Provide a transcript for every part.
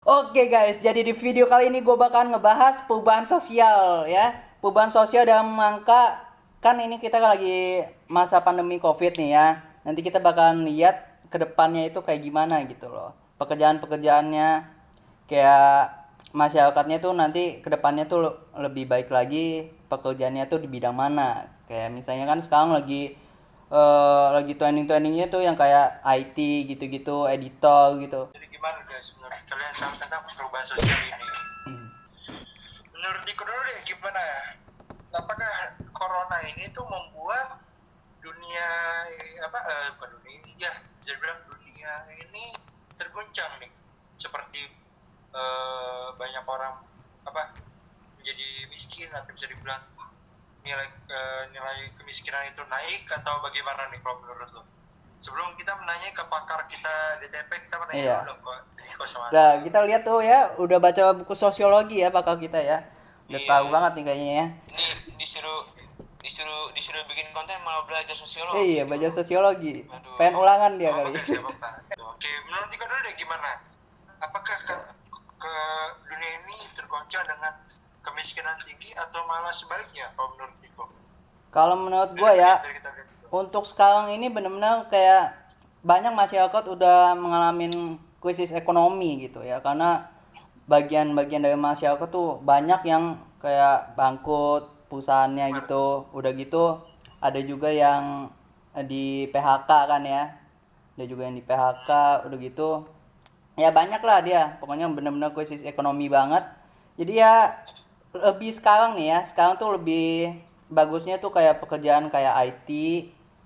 Oke guys, jadi di video kali ini gue bakal ngebahas perubahan sosial ya. Perubahan sosial dalam rangka kan ini kita lagi masa pandemi COVID nih ya. Nanti kita bakalan lihat ke depannya itu kayak gimana gitu loh. Pekerjaan-pekerjaannya kayak masyarakatnya tuh nanti ke depannya tuh lebih baik lagi pekerjaannya tuh di bidang mana. Kayak misalnya kan sekarang lagi trending-trendingnya tuh yang kayak IT gitu-gitu, editor gitu. Jadi gimana guys menurut kalian tentang perubahan sosial ini? Menurut Diko dulu deh gimana ya? Apakah corona ini tuh membuat dunia bukan dunia ini ya, bisa bilang dunia ini terguncang nih. Seperti banyak orang menjadi miskin atau bisa dibilang nilai kemiskinan itu naik atau bagaimana nih kalau menurut lo? Sebelum kita menanya ke pakar kita DTP, kita menanya dulu kok Niko sama. Nah, kita lihat tuh ya, udah baca buku sosiologi ya bakal kita ya. Udah Iya. tahu banget nih kayaknya ya. Ini disuruh bikin konten malah belajar sosiologi. Iya, baca sosiologi. Aduh. Pengen ulangan dia kali. Oke, menurut Niko dulu deh gimana? Apakah ke dunia ini tergoncang dengan kemiskinan tinggi atau malah sebaliknya kalau menurut Niko? Kalau menurut gua ya, untuk sekarang ini benar-benar kayak banyak masyarakat udah mengalami krisis ekonomi gitu ya, karena bagian-bagian dari masyarakat tuh banyak yang kayak bangkrut perusahaannya gitu. Udah gitu ada juga yang di PHK kan ya. Ada juga yang di PHK, udah gitu ya banyak lah dia. Pokoknya benar-benar krisis ekonomi banget. Jadi ya lebih sekarang nih ya, sekarang tuh lebih bagusnya tuh kayak pekerjaan kayak IT,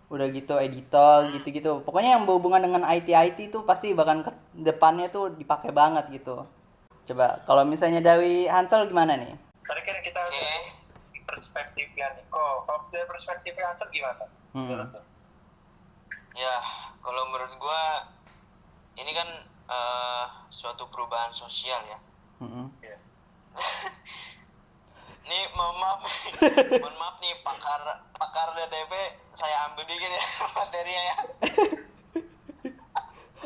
udah gitu editor gitu-gitu. Pokoknya yang berhubungan dengan IT tuh pasti bahkan ke depannya tuh dipakai banget gitu. Coba kalau misalnya dari Hansel gimana nih? Tadi kan kita perspektifnya Niko, kalau dari perspektifnya Hansel gimana? Ya, kalau menurut gua ini kan suatu perubahan sosial ya. Ya. Ini mohon maaf nih pakar DTP, saya ambil dikit ya materinya ya.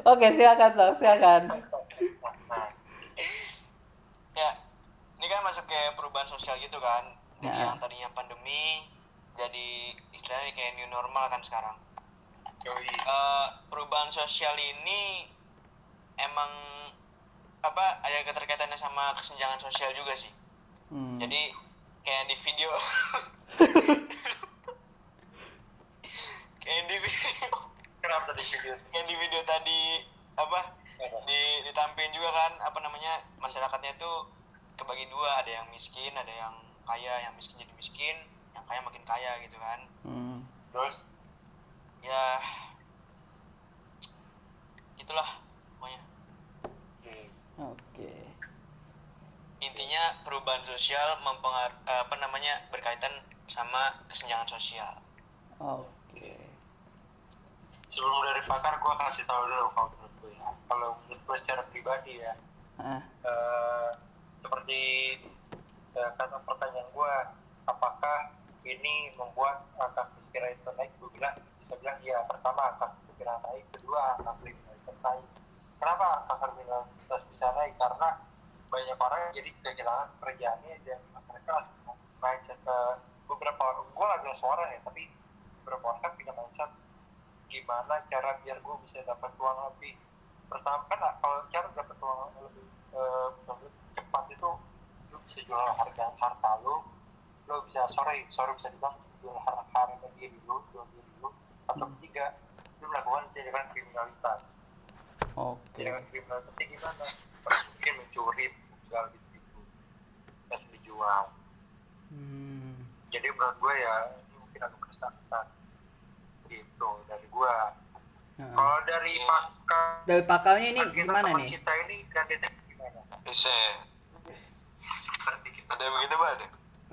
Oke, silakan silakan. Ya, ini kan masuk ke perubahan sosial gitu kan. Dari Ya. yang tadinya pandemi jadi istilahnya kayak new normal kan sekarang. Perubahan sosial ini emang ada keterkaitannya sama kesenjangan sosial juga sih. Jadi kayak di video Kenapa tadi video? kayak di video tadi ditampilin juga kan masyarakatnya tuh kebagi dua, ada yang miskin, ada yang kaya. Yang miskin jadi miskin, yang kaya makin kaya gitu kan. Terus Ya itulah pokoknya. Oke. Intinya perubahan sosial berkaitan sama kesenjangan sosial. Oke. sebelum dari pakar gue kasih tahu dulu kalau menurut gue ya. Kalau menurut gue secara pribadi ya, seperti kata pertanyaan gue, apakah ini membuat angka kemiskinan itu naik? Gue bisa bilang iya. Pertama, angka kemiskinan naik. Kedua, angka kriminalitas naik. Kenapa angka kriminalitas bisa naik? Karena banyak orang jadi kehilangan pekerjaannya dan mereka mindset beberapa orang, gue nggak bilang suara ya, tapi beberapa orang kan punya mindset gimana cara biar gue bisa dapat uang lebih. Pertama kan kalau cara dapat uang lebih cepat itu lu bisa jual harta lu bisa bisa dibilang jual harga diri lu, atau ketiga lu melakukan tindakan kriminalitas. Tindakan kriminalitasnya gimana? Mungkin mencuri segala gitu dan dijual. Jadi menurut gue ya ini mungkin agak kesakitan gitu dari gue. Kalau dari pakarnya ini gimana nih? Kita ini kandidat gimana? Bisa. Seperti kita Ada begitu banget.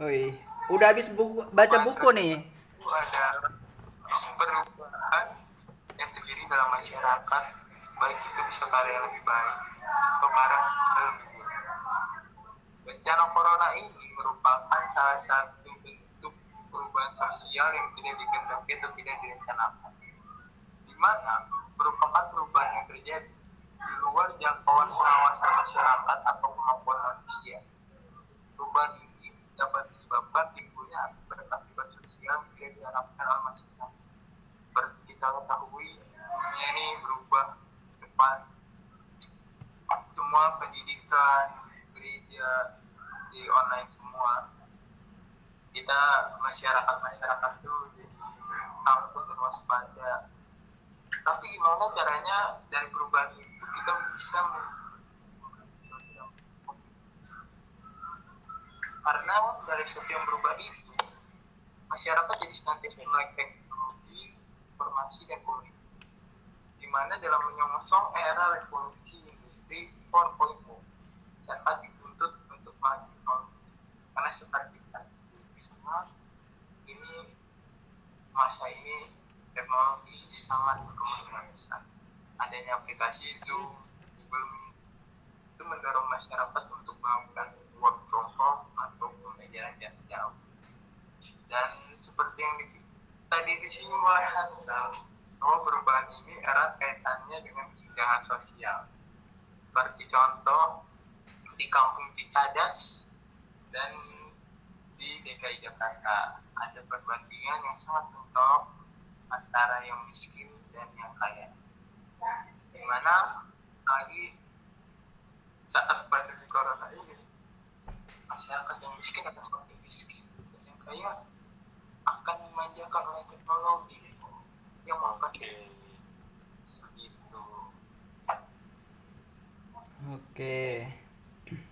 Wih, udah habis baca buku nih. Ada perubahan yang terjadi dalam masyarakat, baik itu bisa ke arah yang lebih baik atau ke arah yang lebih buruk. Bencana corona ini merupakan salah satu bentuk perubahan sosial yang tidak dikehendaki atau tidak direncanakan, di mana merupakan perubahan yang terjadi di luar jangkauan pengawasan masyarakat atau kemampuan manusia. Perubahan ini dapat disebabkan timbulnya akibat sosial yang diharapkan oleh masyarakat. Seperti kita ketahui, dunia ini berubah ke depan. Semua pendidikan, gereja, di online semua. Kita masyarakat itu jadi takut dan waspada. Tapi gimana caranya dari perubahan itu kita bisa karena dari setiap berubah itu masyarakat jadi senantiasa melek teknologi, informasi dan komunikasi. Di mana dalam menyongsong era revolusi industri 4.0 sangat dituntut untuk maju teknologi. Karena seperti tadi semua ini masa ini teknologi sangat berkembang pesat. Adanya aplikasi Zoom, Google Meet itu mendorong masyarakat untuk melakukan work from home atau pembelajaran jarak jauh. Dan seperti yang tadi di sini mulai hasil bahwa perubahan ini erat kaitannya dengan kesenjangan sosial. Seperti contoh di Kampung Cicadas dan di DKI Jakarta ada perbandingan yang sangat mencolok antara yang miskin dan yang kaya. Di mana lagi saat pandemi corona ini masyarakat yang miskin akan semakin miskin dan yang kaya akan dimanjakan oleh teknologi yang memakai gitu. Oke.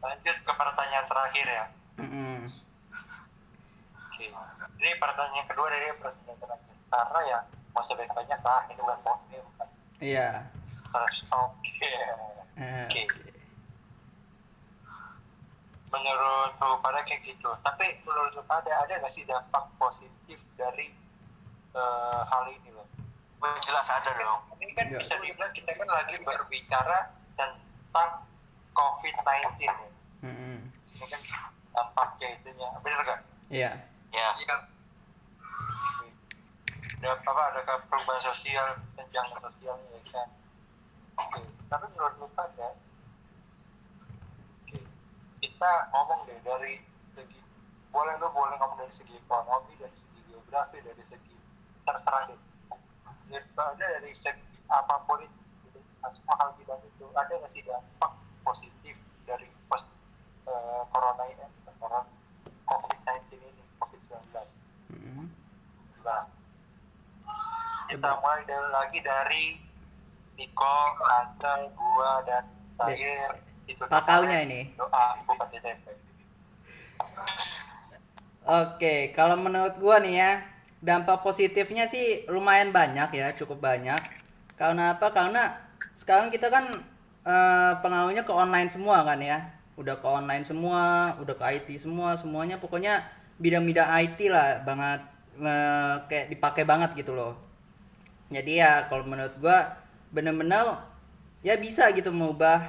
Lanjut ke pertanyaan terakhir ya. Oke. Ini pertanyaan kedua dari pertanyaan terakhir. Karena ya mau sebanyak banyak lah ini bukan pokoknya bukan. Iya. Terus oke. Menurut lu pada kayak gitu. Tapi menurut lu pada ada nggak sih dampak positif dari hal ini loh? Jelas ada dong. Ini kan bisa dibilang kita kan lagi berbicara tentang COVID-19 ya. Ini kan dampaknya itunya, benar nggak? Iya. Ya. Ada perubahan sosial, senjangan sosialnya ya kan. Oke. Tapi menurut lu pada, kita ngomong deh dari segi, boleh ngomong dari segi ekonomi, dari segi geografi, dari segi terserah deh. Dari segi apapun itu, semua hal bidang itu, ada nggak sih dampak positif dari corona ini, COVID-19 ini, COVID-19? Nah, kita mulai lagi dari Niko, Anta, gua, dan Tahir. Pakaunya ini. Doa, bukan DTP. Oke, kalau menurut gua nih ya, dampak positifnya sih lumayan banyak ya, cukup banyak. Karena apa? Karena sekarang kita kan pengaruhnya ke online semua kan ya. Udah ke online semua, udah ke IT semua, semuanya pokoknya bidang-bidang IT lah banget, kayak dipakai banget gitu loh. Jadi ya kalau menurut gua bener-bener ya bisa gitu mengubah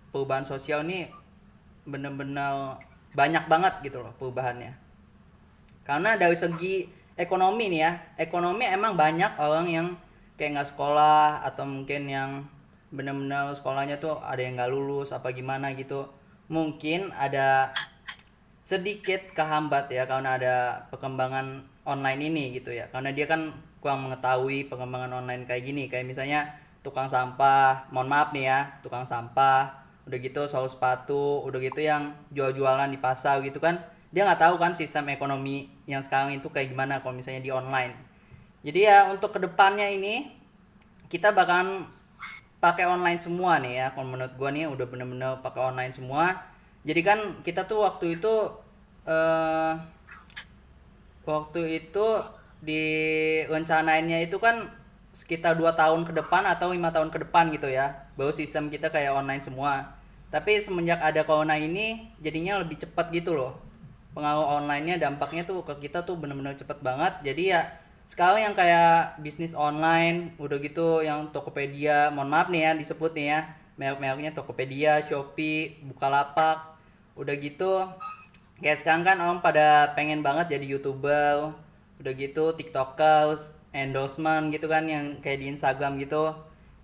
perubahan sosial nih bener-bener banyak banget gitu loh perubahannya. Karena dari segi ekonomi nih ya, ekonomi emang banyak orang yang kayak nggak sekolah atau mungkin yang benar-benar sekolahnya tuh ada yang nggak lulus apa gimana gitu. Mungkin ada sedikit kehambat ya karena ada perkembangan online ini gitu ya. Karena dia kan kurang mengetahui perkembangan online kayak gini. Kayak misalnya tukang sampah, mohon maaf nih ya, tukang sampah, udah gitu soal sepatu, udah gitu yang jual-jualan di pasar gitu kan. Dia nggak tahu kan sistem ekonomi yang sekarang itu kayak gimana kalau misalnya di online. Jadi ya untuk kedepannya ini kita bakalan pakai online semua nih ya. Kalau menurut gua nih udah bener-bener pakai online semua. Jadi kan kita tuh waktu itu direncanainnya itu kan sekitar 2 tahun ke depan atau 5 tahun ke depan gitu ya. Baru sistem kita kayak online semua. Tapi semenjak ada corona ini jadinya lebih cepat gitu loh. Pengaruh online-nya dampaknya tuh ke kita tuh bener-bener cepet banget. Jadi ya sekarang yang kayak bisnis online udah gitu yang Tokopedia, mohon maaf nih ya disebut nih ya, merek-mereknya Tokopedia, Shopee, Bukalapak, udah gitu kayak sekarang kan orang pada pengen banget jadi YouTuber, udah gitu TikTokers, endorsement gitu kan yang kayak di Instagram gitu.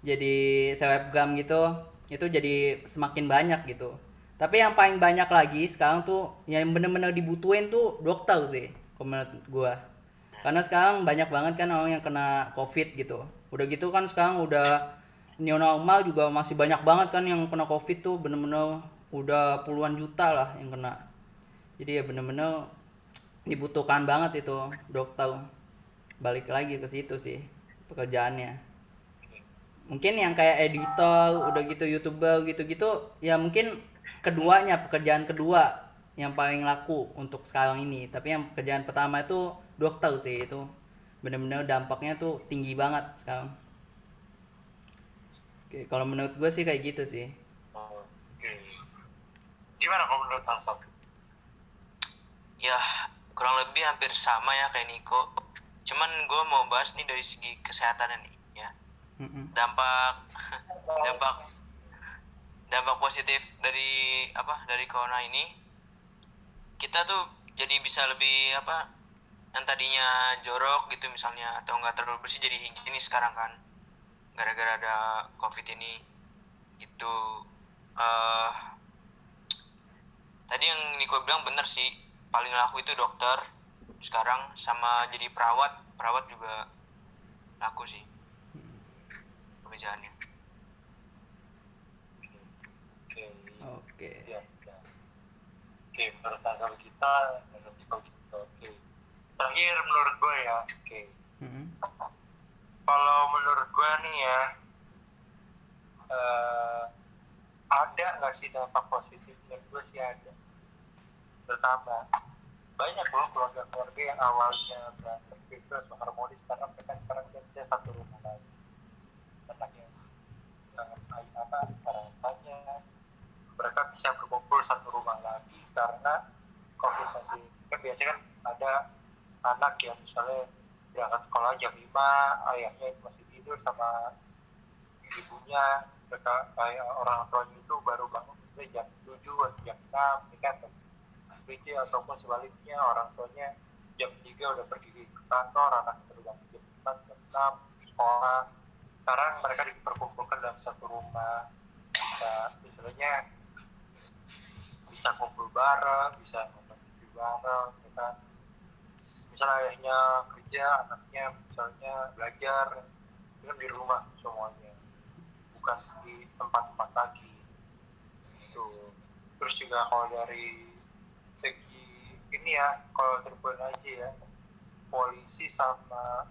jadi selebgram gitu, itu jadi semakin banyak gitu. Tapi yang paling banyak lagi sekarang tuh yang bener-bener dibutuhin tuh dokter sih, kalau menurut gua. Karena sekarang banyak banget kan orang yang kena covid gitu. Udah gitu kan sekarang udah new normal juga masih banyak banget kan yang kena covid tuh, bener-bener udah puluhan juta lah yang kena. Jadi ya bener-bener dibutuhkan banget itu dokter. Balik lagi ke situ sih pekerjaannya. Mungkin yang kayak editor udah gitu youtuber gitu-gitu ya mungkin keduanya, pekerjaan kedua yang paling laku untuk sekarang ini. Tapi yang pekerjaan pertama itu dokter sih, itu bener-bener dampaknya tuh tinggi banget sekarang. Oke, kalau menurut gue sih kayak gitu sih. Oke. Gimana kalau menurut Hasan? Ya kurang lebih hampir sama ya kayak Niko. Cuman gue mau bahas nih dari segi kesehatan nih ya. Dampak dampak positif dari corona ini, kita tuh jadi bisa lebih yang tadinya jorok gitu misalnya atau nggak terlalu bersih jadi higienis sekarang kan, gara-gara ada covid ini gitu. Tadi yang Niko bilang bener sih, paling laku itu dokter sekarang, sama jadi perawat juga laku sih pekerjaannya. Oke. Ya. Oke, menurut Hasan kita, menurut Niko gitu. Oke. Terakhir menurut gue ya. Oke. Kalau menurut gue nih ya, ada nggak sih dampak positifnya? Gue sih ada. Pertama, banyak loh keluarga-keluarga yang awalnya berantem gitu harmonis, karena mereka sekarang kerja satu rumah lagi. Anaknya orang tuanya, mereka bisa berkumpul satu rumah lagi karena COVID-19. Kan biasanya kan ada anak yang misalnya berangkat sekolah jam 5, ayahnya masih tidur sama ibunya, mereka orang tuanya itu baru bangun misalnya jam 7 atau jam 6, ini kan seperti, ataupun sebaliknya orang tuanya jam 3 udah pergi ke kantor, anak baru bangun jam 4, jam 6 sekolah. Sekarang mereka diperkumpulkan dalam satu rumah, misalnya bisa kumpul bareng, bisa nonton TV bareng, ya kan? Misalnya ayahnya kerja, anaknya misalnya belajar, itu kan di rumah semuanya, bukan di tempat-tempat lagi. Itu. Terus juga kalau dari segi ini ya, kalau terbuat aja ya, polisi sama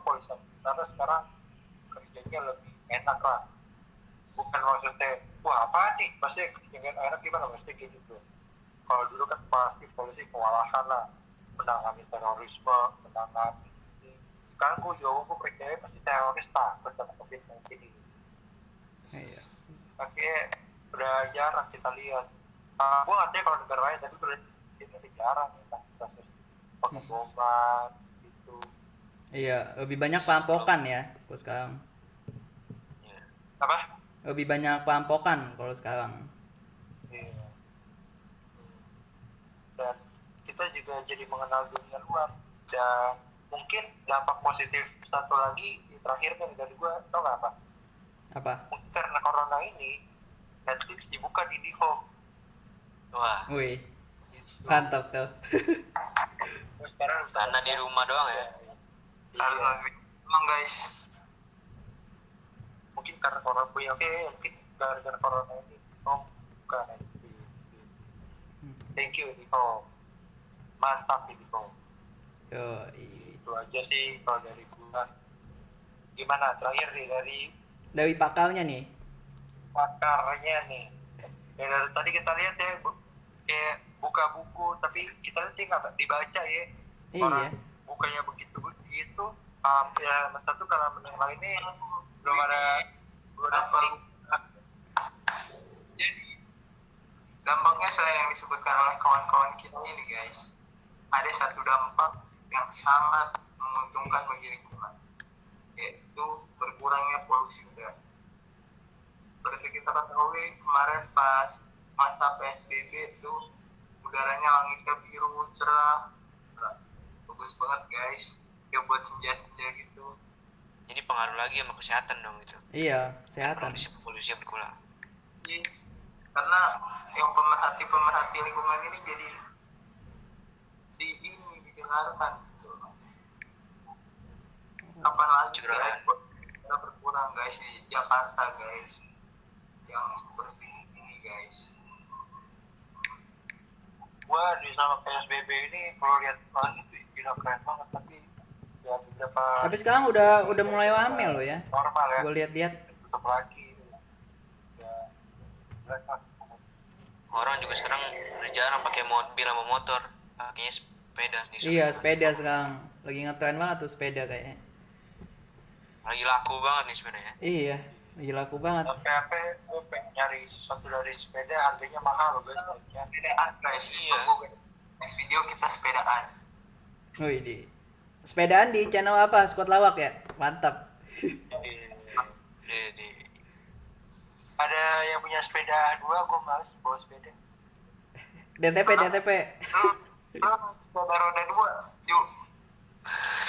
polisi sama tentara sekarang kerjanya lebih enak lah. Bukan maksudnya, wah apa nih, pasti kerjanya enak gimana, maksudnya gitu tuh. Kalau dulu kan pasti polisi kewalahan lah, menangani terorisme, menangani ini. Sekarang gue percaya pasti teroris takut sama COVID-19 ini. Iya. Tapi udah jarang kita lihat. Gue nggak tahu kalau negara lain, tapi udah jarang ya kasus pengeboman gitu. Iya, lebih banyak perampokan ya kalau sekarang. Apa? Lebih banyak perampokan kalau sekarang. Iya. Dan kita juga jadi mengenal dunia luar. Dan mungkin dampak positif satu lagi terakhir kan dari gue, tau gak apa? Apa? Mungkin karena corona ini Netflix dibuka di home. Wah, Wih, mantap tuh. Sekarang karena di rumah doang ya. Karena emang guys, mungkin karena corona mungkin gara-gara corona ini bukan Netflix. Thank you Nico, mantap Nico. Itu aja sih kalau dari gua. Gimana terakhir nih dari pakarnya nih? Pakarnya nih. Ya dari tadi kita lihat ya, kayak buka buku tapi kita lihat dia nggak dibaca ya. Iya. Orang bukanya begitu ya satu kalau yang lainnya belum ada Jadi dampaknya selain yang disebutkan oleh kawan-kawan kita ini guys, ada satu dampak yang sangat menguntungkan bagi lingkungan, yaitu berkurangnya polusi udara. Seperti kita ketahui kemarin pas masa PSBB itu udaranya langitnya biru cerah, bagus banget guys, ya buat senja-senja gitu. jadi pengaruh lagi sama kesehatan dong gitu. Iya, Kan kesehatan. polusi berkurang. Iya. Karena yang pemerhati lingkungan ini jadi didengarkan gitu. Kapan lagi Curang. guys kita berkurang guys di Jakarta guys yang seperti ini guys. Gua di sama PSBB ini kalau lihat lagi tuh gila keren banget, tapi ya beberapa Tapi sekarang udah mulai rame loh ya. normal ya, Gue lihat-lihat. tutup lagi ya, keren banget. Orang juga sekarang udah jarang pakai mobil sama motor, pakainya sepeda di Iya, sepeda sekarang. Lagi ngetren banget tuh sepeda kayaknya. Lagi laku banget nih sepeda ya. Iya, lagi laku banget. Sampai gue pengen nyari sesuatu dari sepeda, harganya mahal loh guys. Sepedaan guys, Iya. tunggu guys. Next video kita sepedaan. Wih, sepedaan di channel apa? Squad Lawak ya? Mantap. Di Ada yang punya sepeda 2, gue males bawa sepeda. DTP. Lu sepeda roda 2 yuk.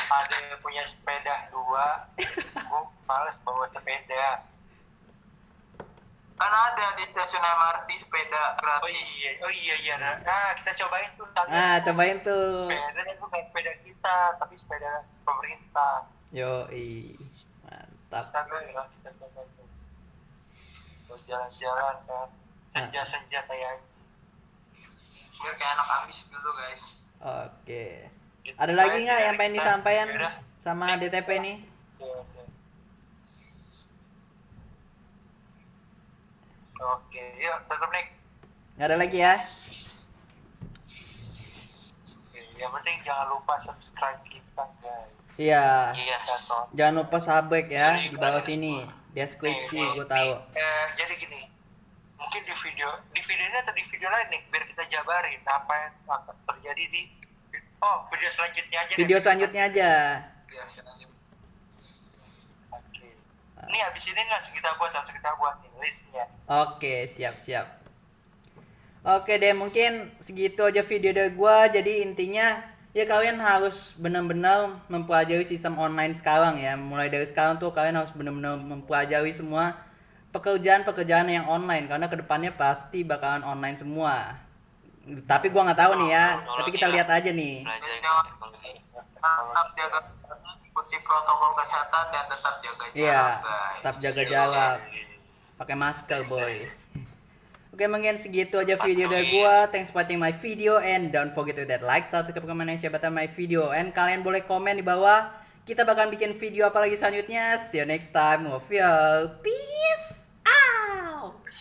Ada yang punya sepeda 2, gue males bawa sepeda. Kan ada di stasiun MRT sepeda gratis. Oh iya. Nah, kita cobain tuh. Nah, cobain tuh. Sepedanya tuh kayak sepeda kita, tapi sepeda pemerintah. Yoi. Mantap. Kita coba tuh. Buat jalan-jalan kan. Senja-senja kayak Biar kayak anak ambis dulu guys. Oke. gitu. Ada lagi nggak yang pengen Kita- disampaikan Yaudah. sama DTP nih? Oke, yuk tetap Nick. Nggak ada lagi ya? Oke, yang penting jangan lupa subscribe kita guys. Iya. Yes. Jangan lupa subscribe ya di bawah sini. Deskripsi gue tahu. Jadi gini, mungkin di video ini atau di video lain nih, biar kita jabarin apa yang akan terjadi di video selanjutnya aja. Video deh. selanjutnya aja. Biasa. Oke. Ini habis ini langsung kita buat nih listnya. Oke, siap. Oke deh, mungkin segitu aja video dari gua. Jadi intinya ya kalian harus benar-benar mempelajari sistem online sekarang ya. Mulai dari sekarang tuh kalian harus benar-benar mempelajari semua pekerjaan yang online karena kedepannya pasti bakalan online semua. Tapi gua nggak tahu nih ya. Tapi kita lihat aja nih. Belajar teknologi. Tetap jaga ikuti protokol kesehatan dan tetap jaga jarak Iya, guys. tetap jaga jarak. Pakai masker, boy. Oke, mungkin segitu aja video dari gua. Thanks for watching my video and don't forget to hit like, subscribe, comment, and share button my video. And kalian boleh komen di bawah. Kita bakal bikin video apa lagi selanjutnya. See you next time. Love you. Peace.